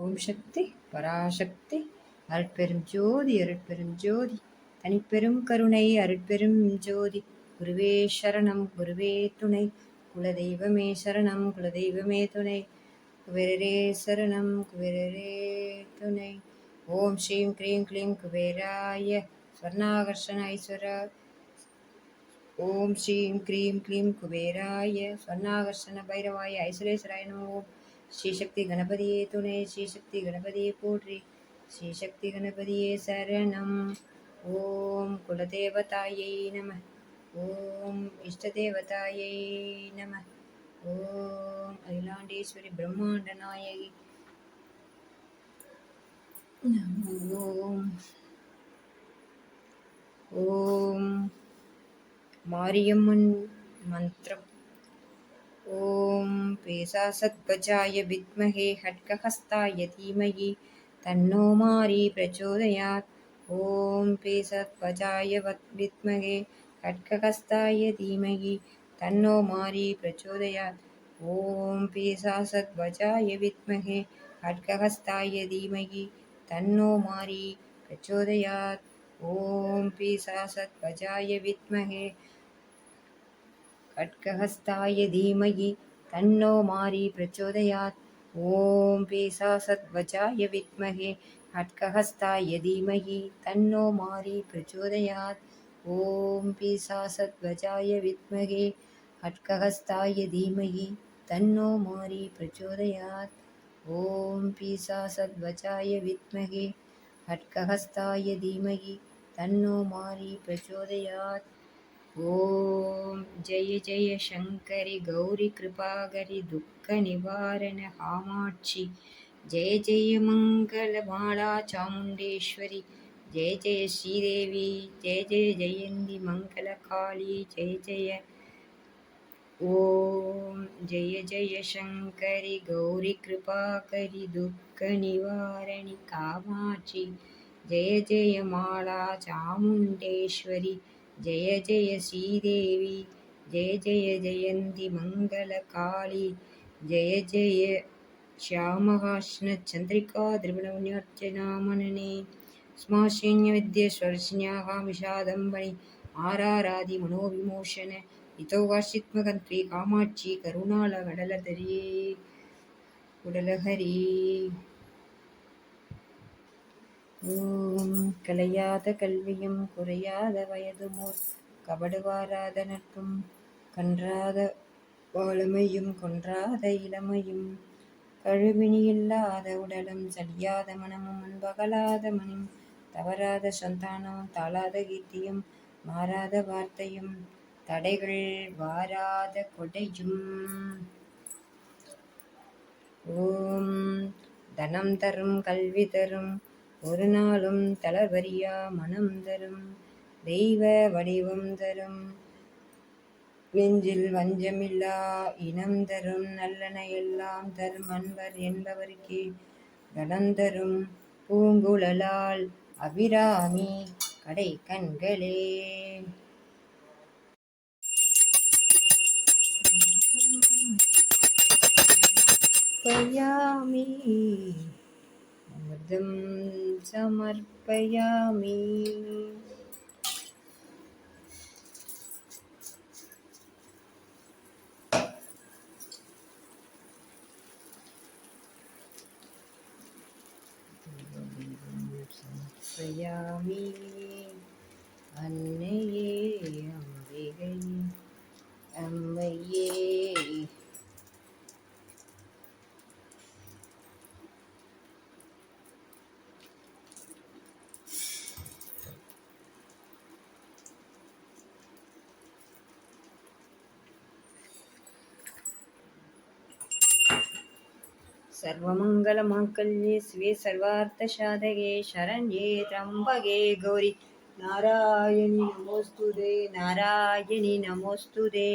ஓம் சக்தி பராசக்தி அருட்பெரும் ஜோதி அருட்பெரும் ஜோதி தனிப்பெரும் கருணை அருட்பெரும் ஜோதி குருவே சரணம் குருவே துணை குலதெய்வமே சரணம் குலதெய்வமே துணை குபேரரே சரணம் குபேரரே துணை. ஓம் ஸ்ரீம் க்ரீம் க்ளீம் குபேராய ஸ்வர்ணாகர்ஷண ஐஸ்வர. ஓம் ஸ்ரீம் க்ரீம் க்ளீம் குபேராய ஸ்வர்ணாகர்ஷண பைரவாய ஐஸ்வரேஸ்வராய நமோ. ஸ்ரீசக்தி கணபதியே துணை ஸ்ரீசக்தி கணபதியே போற்றி ஸ்ரீசக்தி கணபதியே சரணம். ஓம் குலதேவதாயை நம. ஓம் இஷ்டதேவதாயை நம. ஓம் அகிலாண்டேஸ்வரி பிரம்மாண்ட நாயகி. ஓம் ஓம் மாரியம்மன் மந்திரம். ஓம் பேசாசத்வஜாய வித்மஹே ஹட்கஹஸ்தாய தீமஹி தன்னோ மாரி பிரச்சோதயாத். ஓம் பேசாத்வஜாய வித்மஹே ஹட்கஹஸ்தாய தீமஹி தன்னோ மாரி பிரச்சோதயாத். ஓம் பேசாசத்வஜாய வித்மஹே ஹட்கஹஸ்தாய தீமஹி தன்னோ மாரி பிரச்சோதயாத். ஓம் பேசாசத்வஜாய வித்மஹே खड्गहस्ताय धीमहि तन्नो मारी प्रचोदयात्. ओम पेशासद्वजाय विद्महे खड्गहस्ताय धीमहि तन्नो मारी प्रचोदयात्. ओम पेशासद्वजाय विद्महे खड्गहस्ताय धीमहि तन्नो मारी प्रचोदयात्. ओम पेशासद्वजाय विद्महे खड्गहस्ताय धीमहि तन्नो मारी प्रचोदयात्. ओम जय जय शंकरि गौरी कृपाकरि दुःख निवारण कामाक्षि. जय जय मंगल माला चामुंडेश्वरी. जय जय श्रीदेवी. जय जय जयंती मंगल काली. जय जय. ओम जय जय शंकरि गौरी कृपाकरि दुःख निवारणि कामाक्षि. जय जय माला चामुंडेश्वरी. जय जय श्रीदेवी. जय जय जयंती मंगल काली. जय जय श्यामहास्न चंद्रिका द्रिभुवनार्चना मनने. स्माशन्य विद्येश्वरस्न्याः विषादंबणि आरारादि मनोविमोशन. इतो वार्षित्मकन्त्वे कामाक्षी करुणालगडलधरी कुडलहरी. ஓம் கலையாத கல்வியும் குறையாத வயதுமோர் கபடுவாராத நட்பும் கன்றாத வாழமையும் கொன்றாத இளமையும் கழுவினி இல்லாத உடலும் சலியாத மனமும் அன்பகலாத மணியும் தவறாத சந்தானம் தாளாத கீர்த்தியும் மாறாத வார்த்தையும் தடைகள் வாராத கொடையும். ஓம் தனம் தரும் கல்வி தரும் ஒரு நாளும் தளர்வரியா மனம் தரும் தெய்வ வடிவம் தரும் நெஞ்சில் வஞ்சமில்லா இனம் தரும் நல்லன எல்லாம் தரும் அன்பர் என்பவருக்கே கடம் தரும் பூங்குழலால் அபிராமி கடை கண்களே. பயாமி அமிர்தம் சமர்ப்பயாமி. சமர்ப்பயாமி அன்னையே அம்பிகை அம்மையே. सर्वमङ्गलमाङ्गल्ये शिवे सर्वार्थसाधके शरण्ये त्र्यम्बके गौरी नारायणी नमोस्तुते नारायणी नमोस्तुते.